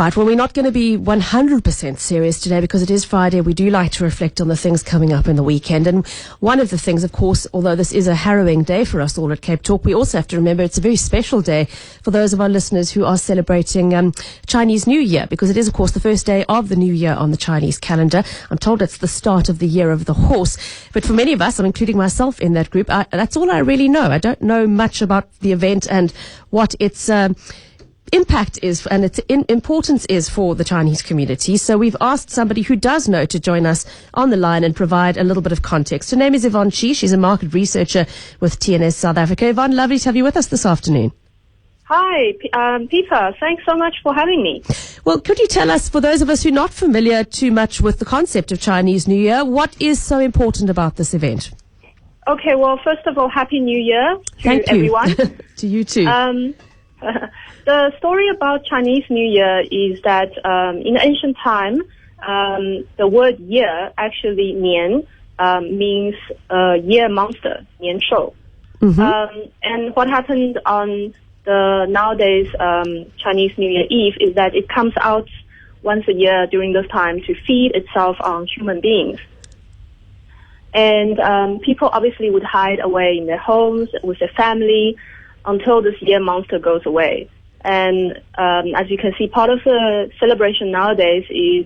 Right, well, we're not going to be 100% serious today because it is Friday. We do like to reflect on the things coming up in the weekend. And one of the things, of course, although this is a harrowing day for us all at Cape Talk, we also have to remember it's a very special day for those of our listeners who are celebrating Chinese New Year, because it is, of course, the first day of the new year on the Chinese calendar. I'm told it's the start of the year of the horse. But for many of us, I'm including myself in that group, that's all I really know. I don't know much about the event and what its impact is and its importance is for the Chinese community. So we've asked somebody who does know to join us on the line and provide a little bit of context. Her name is Yvonne. She's a market researcher with TNS South Africa. Yvonne, lovely to have you with us this afternoon. Hi, Peter. Thanks so much for having me. Well, could you tell us, for those of us who are not familiar too much with the concept of Chinese New Year, what is so important about this event? Okay, well, first of all, Happy New Year to Thank you. everyone. To you too. The story about Chinese New Year is that in ancient time, the word year, actually nian, means year monster, nian shou. And what happened on the nowadays Chinese New Year Eve is that it comes out once a year during this time to feed itself on human beings. And people obviously would hide away in their homes with their family until this year monster goes away. And as you can see, part of the celebration nowadays is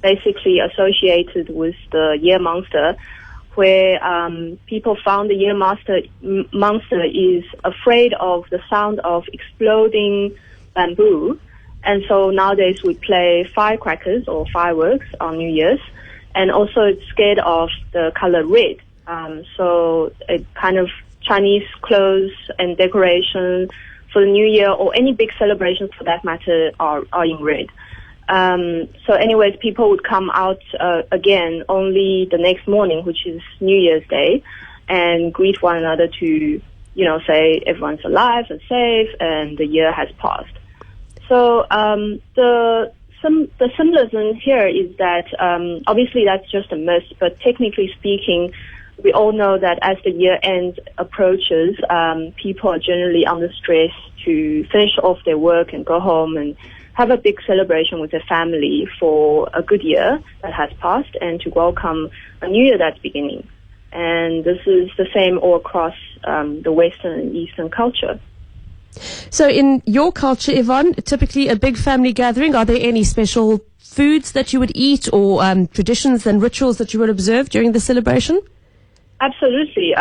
basically associated with the year monster, where people found the year monster is afraid of the sound of exploding bamboo. And so nowadays we play firecrackers or fireworks on New Year's. And also it's scared of the color red. So it kind of Chinese clothes and decoration for the New Year, or any big celebrations for that matter, are in red. So anyways, people would come out again only the next morning, which is New Year's Day, and greet one another to, say everyone's alive and safe and the year has passed. So the symbolism here is that obviously that's just a myth, but technically speaking, we all know that as the year end approaches, people are generally under stress to finish off their work and go home and have a big celebration with their family for a good year that has passed and to welcome a new year that's beginning. And this is the same all across the Western and Eastern culture. So in your culture, Yvonne, typically a big family gathering, are there any special foods that you would eat or traditions and rituals that you would observe during the celebration? Absolutely.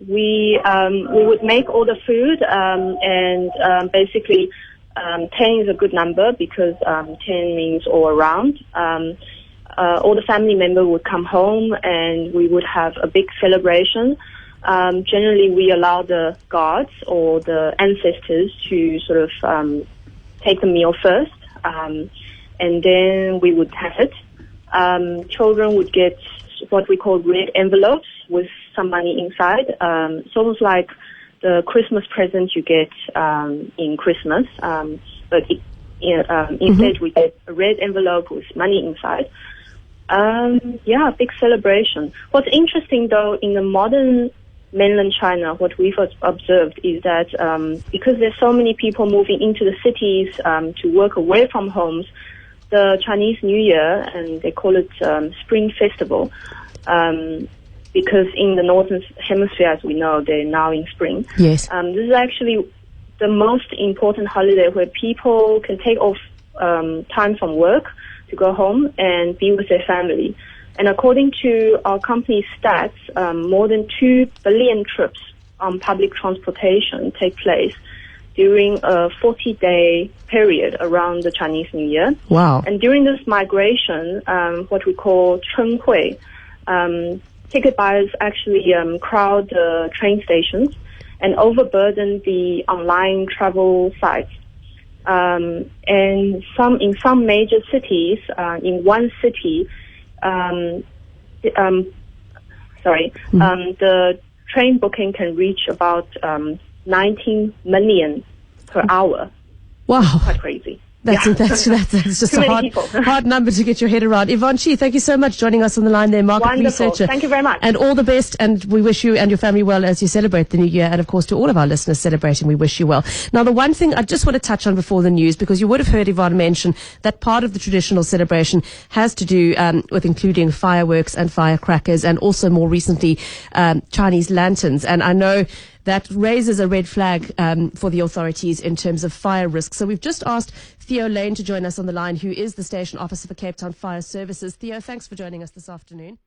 We would make all the food, and basically 10 is a good number because 10 means all around. All the family members would come home and we would have a big celebration. Generally, we allow the gods or the ancestors to sort of take the meal first, and then we would have it. Children would get what we call red envelopes with some money inside. It's almost like the Christmas present you get in Christmas, but instead we get a red envelope with money inside. Big celebration. What's interesting though, in the modern mainland China, what we've observed is that because there's so many people moving into the cities to work away from homes, the Chinese New Year, and they call it Spring Festival, because in the Northern Hemisphere, as we know, they're now in spring. Yes. This is actually the most important holiday where people can take off time from work to go home and be with their family. And according to our company's stats, more than 2 billion trips on public transportation take place during a 40-day period around the Chinese New Year. Wow. And during this migration, what we call Chun Hui, ticket buyers actually crowd the train stations and overburden the online travel sites. And in some major cities, in one city, the train booking can reach about 19 million per hour. Wow. Quite crazy. That's just Too a many hard number to get your head around. Yvonne Chi, thank you so much for joining us on the line there, market Wonderful. researcher. Thank you very much. And all the best, and we wish you and your family well as you celebrate the new year, and of course to all of our listeners celebrating, we wish you well. Now, the one thing I just want to touch on before the news, because you would have heard Yvonne mention that part of the traditional celebration has to do with including fireworks and firecrackers, and also more recently Chinese lanterns. And I know that raises a red flag for the authorities in terms of fire risk. So we've just asked Theo Lane to join us on the line, who is the station officer for Cape Town Fire Services. Theo, thanks for joining us this afternoon.